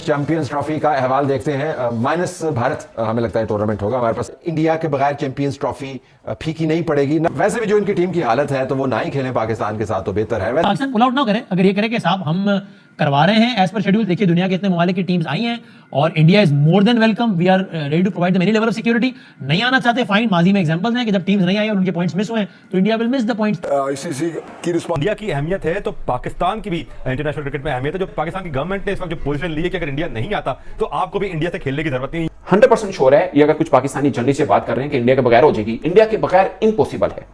Champions trophy का अहवाल देखते हैं। माइनस भारत हमें लगता है टूर्नामेंट होगा हमारे पास। इंडिया के बगैर चैंपियंस ट्रॉफी फीकी नहीं पड़ेगी। वैसे भी जो इनकी टीम की हालत है तो वो ना ही खेलें पाकिस्तान के साथ तो बेहतर है। पाकिस्तान पुल आउट ना करे, अगर ये करे कि साहब हम करवा रहे हैं एज पर शेड्यूल। देखिए दुनिया के इतने ममालिक की टीम्स आई हैं और India is more than welcome. We are ready to provide the many level of security. नहीं आना चाहते फाइन, माजी में एग्जांपल्स हैं कि जब टीम्स नहीं आई और उनके पॉइंट्स मिस हुए तो India will miss the points. ICC की इंडिया की अहमियत है तो पाकिस्तान की भी इंटरनेशनल क्रिकेट में अहमियत है। जो पाकिस्तान की गवर्नमेंट ने इस वक्त जो पोजीशन ली है कि अगर इंडिया नहीं आता तो आपको भी इंडिया से खेलने की जरूरत नहीं। 100% श्योर है ये, अगर कुछ पाकिस्तानी जर्नलिस्ट से बात कर रहे हैं कि इंडिया के बगैर हो जाएगी, इंडिया के बगैर इम्पॉसिबल है।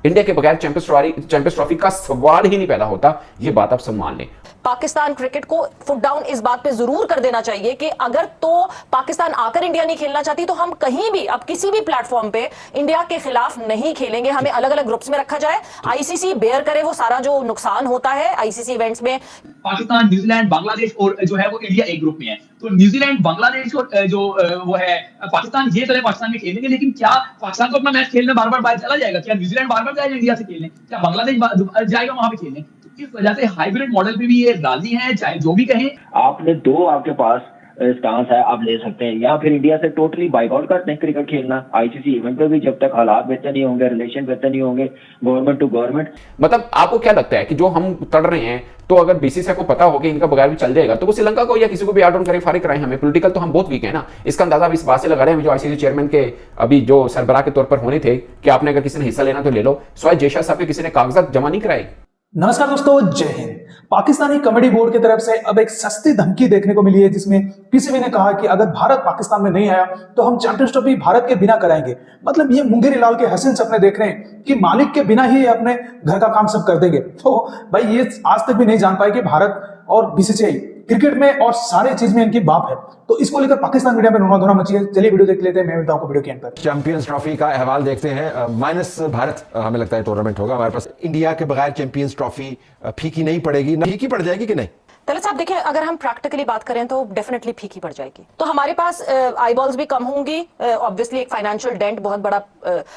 इंडिया के बगैर चैंपियंस ट्रॉफी का सवाल ही नहीं पैदा होता। ये बात आप सब मान लें। पाकिस्तान क्रिकेट को फुट डाउन इस बात पे जरूर कर देना चाहिए कि अगर तो पाकिस्तान आकर इंडिया नहीं खेलना चाहती तो हम कहीं भी अब किसी भी प्लेटफॉर्म पे इंडिया के खिलाफ नहीं खेलेंगे। हमें अलग अलग ग्रुप्स में रखा जाए, आईसीसी बेयर करे वो सारा जो नुकसान होता है आईसीसी इवेंट्स में। पाकिस्तान, न्यूजीलैंड, बांग्लादेश और जो है वो इंडिया एक ग्रुप में है। तो न्यूजीलैंड, बांग्लादेश और जो वो है पाकिस्तान, ये तरह पाकिस्तान में खेलेंगे। लेकिन क्या पाकिस्तान को अपना मैच खेलने बार बार बाहर चला जाएगा? क्या न्यूजीलैंड बार बार जाएगा इंडिया से खेलने? क्या बांग्लादेश जाएगा वहां पे खेलने? इस वजह से हाइब्रिड मॉडल पे भी ये राजी हैं, चाहे जो भी कहें। आपने दो आपके पास स्टांस है, आप ले सकते हैं, या फिर इंडिया से टोटली बाइकआउट करते हैं क्रिकेट खेलना आईसीसी इवेंट पे भी, जब तक हालात बेहतर नहीं होंगे, रिलेशन बेहतर नहीं होंगे गवर्नमेंट टू गवर्नमेंट। मतलब आपको क्या लगता है कि जो हम तड़ रहे हैं तो अगर बीसीसीआई को पता हो कि इनका बगैर भी चल जाएगा तो वो श्रीलंका को या किसी को भी आउट ऑन करें, फारिग कराएं? हमें पॉलिटिकल तो हम बहुत वीक है ना। इसका अंदाजा अब इस बात से लगा रहे हैं जो आईसीसी चेयरमैन के अभी जो सरबराह के तौर पर होने थे कि आपने अगर किसी ने हिस्सा लेना तो ले लो, स्वाय जयशा साहब के किसी ने कागजात जमा नहीं कराए। नमस्कार दोस्तों, जय हिंद। पाकिस्तानी कमेटी बोर्ड की तरफ से अब एक सस्ती धमकी देखने को मिली है जिसमें पीसीबी ने कहा कि अगर भारत पाकिस्तान में नहीं आया तो हम चैंपियंस ट्रॉफी भारत के बिना कराएंगे। मतलब ये मुंगेरी लाल के हसीन सपने देख रहे हैं कि मालिक के बिना ही अपने घर का काम सब कर देंगे। तो भाई ये आज तक भी नहीं जान पाए कि भारत और बीसीसीआई क्रिकेट में और सारे चीज में इनकी बाप है। तो इसको लेकर पाकिस्तान मीडिया में रोना धोना मची है। चलिए वीडियो देख लेते हैं, मैं मिलता हूं आपको वीडियो के एंड पर। चैंपियंस ट्रॉफी का अहवाल देखते हैं। माइनस भारत हमें लगता है टूर्नामेंट होगा हमारे पास। इंडिया के बगैर चैंपियंस ट्रॉफी फीकी नहीं पड़ेगी। फीकी पड़ जाएगी कि नहीं? तलत साहब देखिए, अगर हम प्रैक्टिकली बात करें तो डेफिनेटली फीकी पड़ जाएगी। तो हमारे पास आई बॉल्स भी कम होंगी, ऑब्वियसली एक फाइनेंशियल डेंट बहुत बड़ा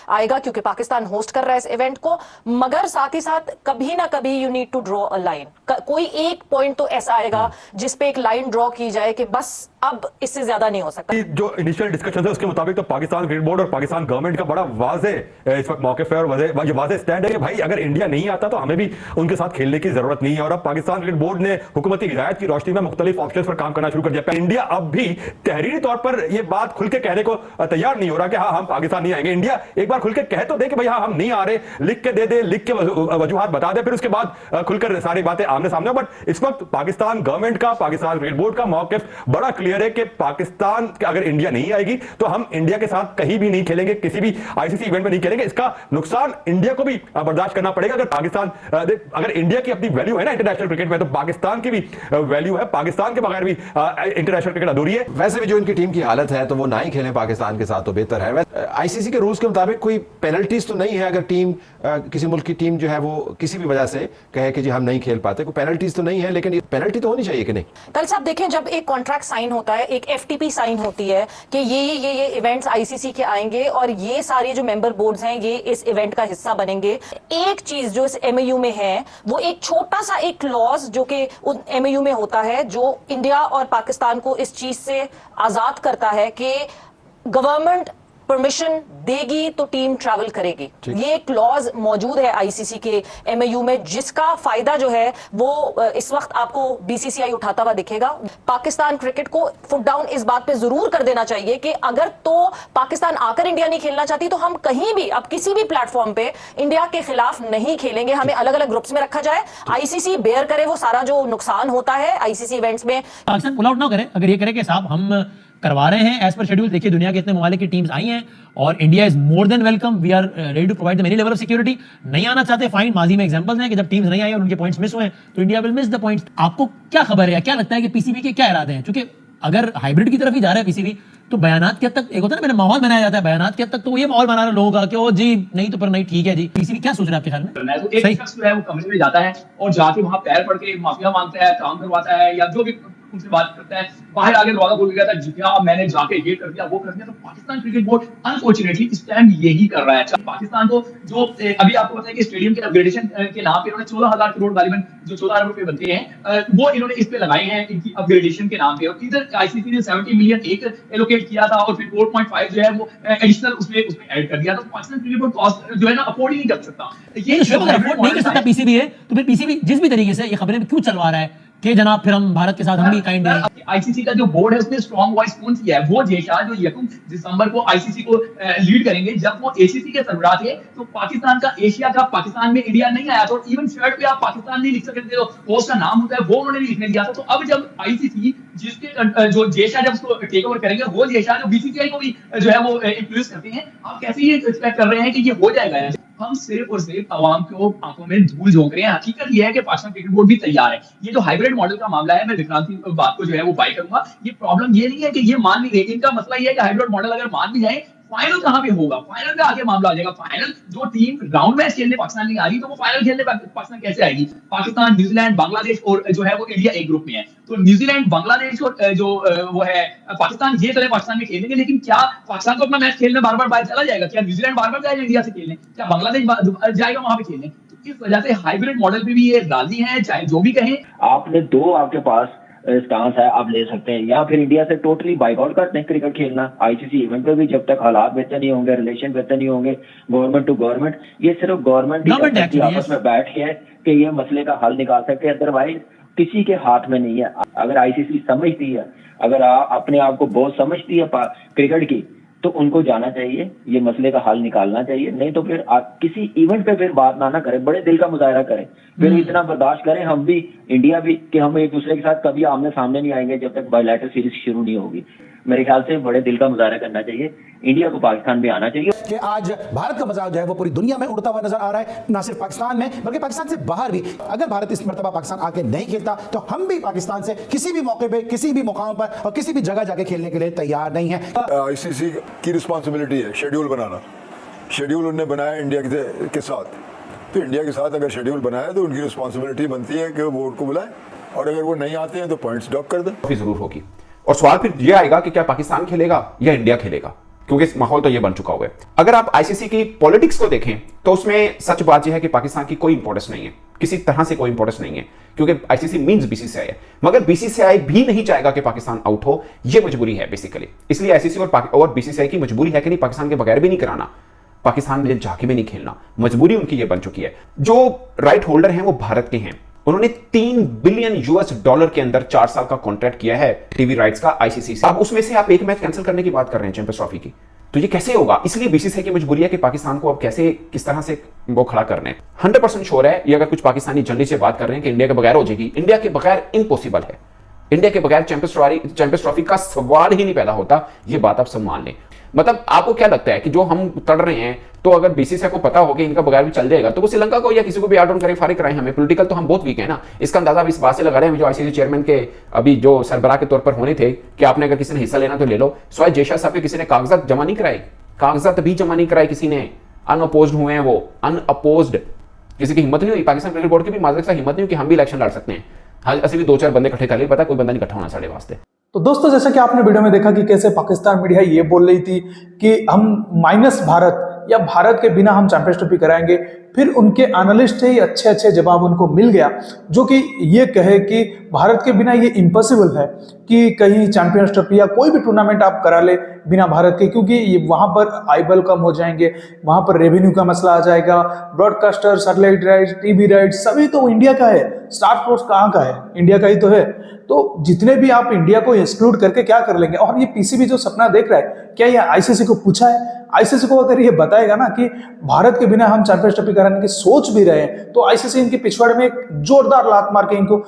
आएगा क्योंकि पाकिस्तान होस्ट कर रहा है इस इवेंट को। मगर साथ ही साथ कभी ना कभी you need to draw a line. कोई एक पॉइंट तो ऐसा आएगा जिसपे एक लाइन ड्रॉ की जाए कि बस अब इससे ज्यादा नहीं हो सकता। जो इनिशियल डिस्कशन है उसके मुताबिक तो पाकिस्तान क्रिकेट बोर्ड और पाकिस्तान गवर्नमेंट का बड़ा वाज़ेह इस वक्त मौके पर और वाज़ेह स्टैंड है कि भाई अगर इंडिया नहीं आता तो हमें भी उनके साथ खेलने की जरूरत नहीं है। और अब पाकिस्तान क्रिकेट बोर्ड ने हुकूमती हिदायत की रोशनी में मुख्तलिफ ऑप्शंस पर काम करना शुरू कर दिया। इंडिया अब भी तहरीरी तौर पर यह बात खुल के कहने को तैयार नहीं हो रहा कि हाँ हम पाकिस्तान नहीं आएंगे। इंडिया एक बार खुल के कह तो दे कि भाई हाँ हम नहीं आ रहे, लिख के दे दे, लिख के वजूहात बता दे, फिर उसके बाद खुलकर सारी बातें आमने सामने। बट इस वक्त पाकिस्तान गवर्नमेंट का, पाकिस्तान क्रिकेट बोर्ड का मौकिफ बड़ा क्लियर है कि पाकिस्तान अगर इंडिया नहीं आएगी तो हम इंडिया के साथ कहीं भी नहीं खेलेंगे, किसी भी आईसीसी इवेंट में नहीं खेलेंगे। इसका नुकसान इंडिया को भी बर्दाश्त करना पड़ेगा। अगर पाकिस्तान अगर इंडिया की अपनी वैल्यू है ना इंटरनेशनल क्रिकेट में, तो पाकिस्तान की भी वैल्यू है। पाकिस्तान के बगैर भी इंटरनेशनल क्रिकेट अधूरी है। वैसे भी जो इनकी टीम की हालत है तो वो ना ही खेलें पाकिस्तान के साथ तो बेहतर है। आईसीसी के रूल्स के मुताबिक कोई पेनल्टीज तो नहीं है अगर टीम किसी मुल्क की टीम जो है वो किसी भी वजह से कहे कि जी हम नहीं खेल पाते, कोई पेनल्टीज तो नहीं है, लेकिन पेनल्टी तो होनी चाहिए कि नहीं? कल साहब देखें, जब एक कॉन्ट्रैक्ट साइन होता है, एक एफटीपी साइन होती है कि ये इवेंट्स आईसीसी के आएंगे और ये सारे जो मेंबर बोर्ड्स हैं ये इस इवेंट का हिस्सा बनेंगे। एक चीज जो इस एमओयू में है वो एक छोटा सा एक क्लॉज जो कि एमओयू में होता है जो इंडिया और पाकिस्तान को इस चीज से आजाद करता है कि गवर्नमेंट परमिशन देगी तो टीम ट्रैवल करेगी। ये क्लॉज मौजूद है आईसीसी के एमओयू में जिसका फायदा जो है वो इस वक्त आपको बीसीसीआई उठाता हुआ दिखेगा। पाकिस्तान क्रिकेट को फुट डाउन इस बात पे जरूर कर देना चाहिए कि अगर तो पाकिस्तान आकर इंडिया नहीं खेलना चाहती तो हम कहीं भी अब किसी भी प्लेटफॉर्म पे इंडिया के खिलाफ नहीं खेलेंगे। हमें अलग अलग ग्रुप्स में रखा जाए, आईसीसी बेयर करे वो सारा जो नुकसान होता है आईसीसी इवेंट्स में। पाकिस्तान पुल आउट ना करे, अगर ये करे कि साहब हम करवा रहे हैं एज पर शेड्यूल। देखिए दुनिया के इतने ममालिक की टीम्स आई हैं और India is more than welcome. We are ready to provide the many level of security. नहीं आना चाहते फाइन, माजी में एग्जांपल्स हैं कि जब टीम्स नहीं आई और उनके पॉइंट्स मिस हुए तो India will miss the points. आपको क्या खबर है, क्या लगता है कि पीसीबी के क्या इरादे हैं? क्योंकि अगर हाइब्रिड की तरफ ही जा रहा है पीसीबी तो बयानात के हद तक एक होता है ना, मैंने माहौल बनाया जाता है, बयानात के हद तक तो ये माहौल बना रहे लोगों का कि ओ जी नहीं तो पर नहीं ठीक है जी। पीसीबी क्या सोच रहा है आपके ख्याल में? तो एक शख्स जो है वो कमरे में जाता है और जाके वहां पैर पड़ के माफिया मांगता है, काम करवाता है या जो भी उनसे बात करता है, बाहर आगे दरवाजा खोल के कहता है जी हाँ मैंने जाके ये कर दिया वो कर दिया। तो Pakistan cricket board unfortunately stand यही कर रहा है। पाकिस्तान को जो अभी आपको पता है कि स्टेडियम के अपग्रेडेशन के नाम पे इन्होंने 14,000 करोड़ गालिबन जो 14 अरब रुपए बनते हैं वो इन्होंने इस पे लगाए हैं इनकी अपग्रेडेशन के नाम पे। और इधर आईसीसी ने 70 मिलियन एक एलोकेट किया था और फिर 4.5 जो है वो एडिशनल उसमें ऐड कर दिया। तो पाकिस्तान क्रिकेट बोर्ड कॉस्ट जो है ना अफोर्ड ही नहीं कर सकता। ये अफोर्ड नहीं कर सकता पीसीबी है, तो फिर पीसीबी जिस भी तरीके से ये खबरें क्यों चलवा रहा है कि जनाब फिर हम भारत के साथ हम भी काइंड हैं। आईसीसी का जो बोर्ड है उसने स्ट्रॉन्ग वॉइस कौन किया है? वो जेशा जो 1 दिसंबर को आईसीसी को लीड करेंगे। जब वो एसीसी के सरबराह थे तो पाकिस्तान का एशिया कप पाकिस्तान में इंडिया नहीं आया था और इवन शर्ट पे आप पाकिस्तान नहीं लिख सकते थे, तो पोस्ट का नाम होता है वो उन्होंने लिखने दिया था। तो अब जब आईसीसी जिसके जो जेशा जब उसको टेक ओवर करेंगे, वो जेशा जो बीसीसीआई को भी जो है वो इन्फ्लुएंस करते हैं, आप कैसे ये एक्सपेक्ट कर रहे हैं कि ये हो जाएगा? हम सिर्फ और सिर्फ आवाम को आंखों में धूल झोंक रहे हैं। हकीकत यह है कि पाकिस्तान क्रिकेट बोर्ड भी तैयार है। ये जो हाइब्रिड मॉडल का मामला है, मैं विक्रांत की बात को जो है वो बाय करूंगा। ये प्रॉब्लम ये नहीं है कि ये मान नहीं रहे, इनका मसला ये है कि हाइब्रिड मॉडल अगर मान भी जाए, फाइनल कहां पे होगा? फाइनल पे आगे मामला आ जाएगा। फाइनल जो टीम राउंड मैच खेलने पाकिस्तान नहीं आ रही, तो वो फाइनल खेलने पाकिस्तान कैसे आएगी? पाकिस्तान, न्यूजीलैंड, बांग्लादेश और जो है वो इंडिया एक ग्रुप में है। तो न्यूजीलैंड, बांग्लादेश और जो वो है पाकिस्तान, ये तरह पाकिस्तान में खेलेंगे। लेकिन क्या पाकिस्तान को अपना मैच खेलने बार बार बाहर चला जाएगा? क्या न्यूजीलैंड बार बार जाएगा इंडिया से खेलने? क्या बांग्लादेश जाएगा वहां पे खेलने? तो इस वजह से हाइब्रिड मॉडल पे भी ये राजी है, चाहे जो भी कहें। आपने दो आपके पास स्टांस है, आप ले सकते हैं, या फिर इंडिया से टोटली बाइकआउट करते हैं क्रिकेट खेलना। आईसीसी इवेंट पे भी जब तक हालात बेहतर नहीं होंगे, रिलेशन बेहतर नहीं होंगे गवर्नमेंट टू गवर्नमेंट, ये सिर्फ गवर्नमेंट आपस में बैठ के कि ये मसले का हल निकाल सकते हैं। अदरवाइज किसी के हाथ में नहीं है। अगर आईसीसी समझती है, अगर अपने आप को बहुत समझती है क्रिकेट की, तो उनको जाना चाहिए, ये मसले का हल निकालना चाहिए। नहीं तो फिर किसी इवेंट पे फिर बात ना करें, बड़े दिल का मुजाहरा करें, फिर इतना बर्दाश्त करें हम भी, इंडिया भी, कि हम एक दूसरे के साथ कभी आमने सामने नहीं आएंगे जब तक बायलैटरल सीरीज शुरू नहीं होगी। मेरे ख्याल से बड़े दिल का मुजाहरा करना चाहिए, इंडिया को पाकिस्तान में आना चाहिए। कि आज भारत का मजाक जो है वो पूरी दुनिया में उड़ता हुआ नजर आ रहा है, ना सिर्फ पाकिस्तान में बल्कि पाकिस्तान से बाहर भी। अगर भारत इस मर्तबा पाकिस्तान आके नहीं खेलता तो हम भी पाकिस्तान से किसी भी मौके पे, किसी भी मुकाम पर और किसी भी जगह जाके खेलने के लिए तैयार नहीं है। आईसीसी की रिस्पॉन्सिबिलिटी है शेड्यूल बनाना। शेड्यूल उन्होंने बनाया इंडिया के साथ, तो इंडिया के साथ अगर शेड्यूल बनाया तो उनकी रिस्पॉन्सिबिलिटी बनती है कि वो बोर्ड को बुलाए, और अगर वो नहीं आते हैं तो पॉइंट्स ड्रॉप कर दें। जरूर होगी। और सवाल फिर ये आएगा कि क्या पाकिस्तान खेलेगा या इंडिया खेलेगा, क्योंकि माहौल तो ये बन चुका हुआ है। अगर आप आईसीसी की पॉलिटिक्स को देखें तो उसमें सच बात यह है कि पाकिस्तान की कोई इंपॉर्टेंस नहीं है, किसी तरह से कोई इंपॉर्टेंस नहीं है, क्योंकि आईसीसी मींस बीसीसीआई है। मगर बीसीसीआई भी नहीं चाहेगा कि पाकिस्तान आउट हो, यह मजबूरी है बेसिकली। इसलिए आईसीसी और बीसीसीआई की मजबूरी है कि नहीं, पाकिस्तान के बगैर भी नहीं कराना, पाकिस्तान में जाके भी नहीं खेलना, मजबूरी उनकी यह बन चुकी है। जो राइट होल्डर हैं वो भारत के हैं, उन्होंने $3 बिलियन के अंदर 4 साल का कॉन्ट्रैक्ट किया है टीवी राइट्स का आईसीसी से। अब उसमें से आप एक मैच कैंसिल करने की बात कर रहे हैं चैंपियंस ट्रॉफी की, तो ये कैसे होगा? इसलिए बीसीसीआई की मजबूरी है कि पाकिस्तान को अब कैसे, किस तरह से वो खड़ा करने। 100% श्योर है ये, अगर कुछ पाकिस्तानी जल्दी से बात कर रहे हैं कि इंडिया के बगैर हो जाएगी, इंडिया के बगैर इम्पॉसिबल है। इंडिया के बगैर चैंपियंस ट्रॉफी का सवाल ही नहीं पैदा होता, ये बात आप सब मान लें। मतलब आपको क्या लगता है कि जो हम तड़ रहे हैं, तो अगर बीसीसीआई को पता हो कि इनका बगैर भी चल जाएगा, तो वो श्रीलंका को या किसी को भी आउट करें, फारिग कराएं हमें? पॉलिटिकल तो हम बहुत वीक है ना। इसका अंदाजा इस बात से लगा रहे हैं जो आईसीसी चेयरमैन के अभी जो सरबराह के तौर पर होने थे कि आपने अगर किसी ने हिस्सा लेना तो ले लो। स्वाय जेशा साहब के किसी ने कागजात जमा नहीं कराए, कागजात भी जमा नहीं कराए किसी ने, अनअपोज्ड हुए हैं वो, अनअपोज्ड। किसी की हिम्मत नहीं हुई, पाकिस्तान क्रिकेट बोर्ड की भी माजरत से हिम्मत नहीं हुई कि हम भी इलेक्शन लड़ सकते हैं। हाँ, ऐसे भी 2-4 बंदे इकट्ठे कर लिए, पता कोई बंदा नहीं इकट्ठा होना साढ़े वास्ते। तो दोस्तों, जैसा कि आपने वीडियो में देखा कि कैसे पाकिस्तान मीडिया ये बोल रही थी कि हम माइनस भारत या भारत के बिना हम चैंपियंस ट्रॉफी कराएंगे, फिर उनके एनालिस्ट से ही अच्छे जवाब उनको मिल गया जो कि ये कहे कि भारत के बिना ये इम्पॉसिबल है कि कहीं चैंपियंस ट्रॉफी या कोई भी टूर्नामेंट आप करा ले बिना भारत के, क्योंकि ये वहां पर आईबल कम हो जाएंगे, वहां पर रेवेन्यू का मसला आ जाएगा, broadcaster, satellite rights, TV rights सभी तो इंडिया का है, स्टार स्पोर्ट्स कहाँ का है? इंडिया का ही तो है। तो जितने भी आप इंडिया को एक्सक्लूड करके क्या कर लेंगे? और ये पीसीबी जो सपना देख रहा है, क्या ये आईसीसी को पूछा है? आईसीसी को अगर ये बताएगा ना कि भारत के बिना हम चैंपियंस ट्रॉफी कराने की सोच भी रहे हैं, तो आईसीसी इनके पिछवाड़े में एक जोरदार लात मार के इनको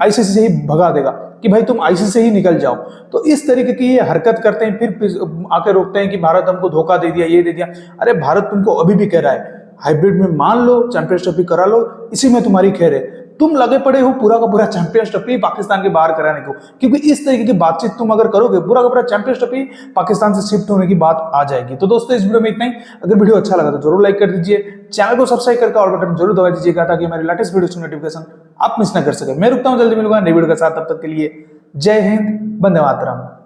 आईसीसी से ही भगा देगा कि भाई तुम आईसीसी से ही निकल जाओ। तो इस तरीके की ये हरकत करते हैं, फिर आके रोकते हैं कि भारत हमको धोखा दे दिया, ये दे दिया। अरे भारत तुमको अभी भी कह रहा है हाइब्रिड में मान लो, चैंपियंस ट्रॉफी करा लो, इसी में तुम्हारी खैर है। तुम लगे पड़े हो पूरा का पूरा चैंपियंस ट्रॉफी पाकिस्तान के बाहर कराने को, क्योंकि इस तरीके की बातचीत तुम अगर करोगे, पूरा का पूरा चैंपियंस ट्रॉफी पाकिस्तान से शिफ्ट होने की बात आ जाएगी। तो दोस्तों, इस वीडियो में इतना ही। अगर वीडियो अच्छा लगा तो जरूर लाइक कर दीजिए, चैनल को सब्सक्राइब करके और बटन जरूर दबा दीजिएगा ताकि हमारे लेटेस्ट वीडियो की नोटिफिकेशन आप मिस ना कर सके। मैं रुकता हूं, जल्दी मिलूंगा नई वीडियो के साथ, तब तक के लिए जय हिंद, वंदे मातरम।